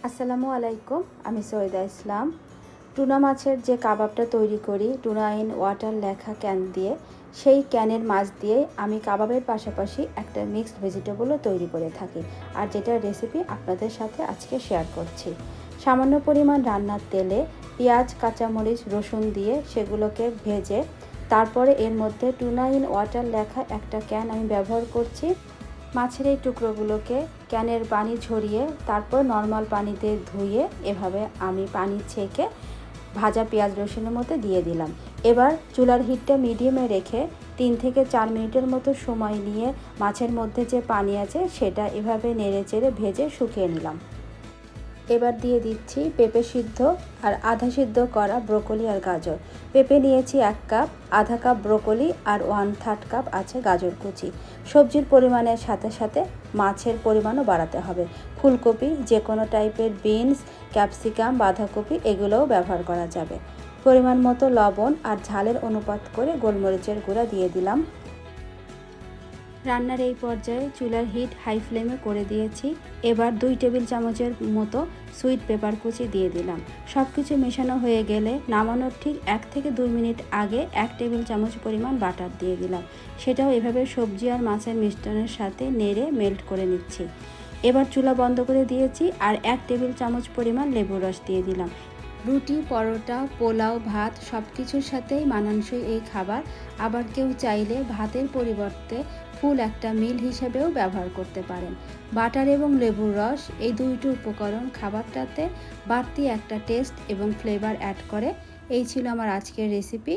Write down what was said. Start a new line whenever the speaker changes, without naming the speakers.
আসসালামু আলাইকুম, আমি সৈয়দা ইসলাম। টুনা মাছের যে কাবাবটা তৈরি করি টুনা ইন ওয়াটার লেখা ক্যান দিয়ে, সেই ক্যানের মাছ দিয়ে আমি কাবাবের পাশাপাশি একটা মিক্সড ভেজিটেবলও তৈরি করে থাকি, আর যেটার রেসিপি আপনাদের সাথে আজকে শেয়ার করছি। সামান্য পরিমাণ রান্নার তেলে পেঁয়াজ, কাঁচামরিচ, রসুন দিয়ে সেগুলোকে ভেজে তারপরে এর মধ্যে টুনা ইন ওয়াটার লেখা একটা ক্যান আমি ব্যবহার করছি। মাছের এই টুকরোগুলোকে ক্যানের পানি ঝরিয়ে তারপর নর্মাল পানিতে ধুয়ে এভাবে আমি পানি ছেঁকে ভাজা পেঁয়াজ রসুনের মধ্যে দিয়ে দিলাম। এবার চুলার হিটটা মিডিয়ামে রেখে 3 থেকে 4 মিনিটের মতো সময় নিয়ে মাছের মধ্যে যে পানি আছে সেটা এভাবে নেড়েচেড়ে ভেজে শুকিয়ে নিলাম। এবার দিয়ে দিচ্ছি পেঁপে সিদ্ধ আর আধা সিদ্ধ করা ব্রোকলি আর গাজর। পেঁপে নিয়েছি 1 কাপ, আধা কাপ ব্রোকলি আর 1/3 কাপ আছে গাজর কুচি। সবজির পরিমাণের সাথে সাথে মাছের পরিমাণও বাড়াতে হবে। ফুলকপি, যে কোনো টাইপের বিনস, ক্যাপসিকাম, বাঁধাকপি এগুলোও ব্যবহার করা যাবে। পরিমাণ মতো লবণ আর ঝালের অনুপাত করে গোলমরিচের গুঁড়া দিয়ে দিলাম। রান্নার এই পর্যায়ে চুলার হিট হাই ফ্লেমে করে দিয়েছি। এবার 2 টেবিল চামচের মতো সুইট পেপার কুচি দিয়ে দিলাম। সব কিছু মেশানো হয়ে গেলে নামানোর ঠিক 1 থেকে 2 মিনিট আগে 1 টেবিল চামচ পরিমাণ বাটার দিয়ে দিলাম। সেটাও এভাবে সবজি আর মাছের মিশ্রণের সাথে নেড়ে মেল্ট করে নিচ্ছি। এবার চুলা বন্ধ করে দিয়েছি আর 1 টেবিল চামচ পরিমাণ লেবুর রস দিয়ে দিলাম। রুটি, পরোটা, পোলাও, ভাত সব কিছুর সাথেই মানানসই এই খাবার। আবার কেউ চাইলে ভাতের পরিবর্তে ফুল একটা মিল হিসেবেও ব্যবহার করতে পারেন। বাটার এবং লেবুর রস এই দুইটি উপকরণ খাবারটাতে বাড়তি একটা টেস্ট এবং ফ্লেভার অ্যাড করে। এই ছিল আমার আজকের রেসিপি।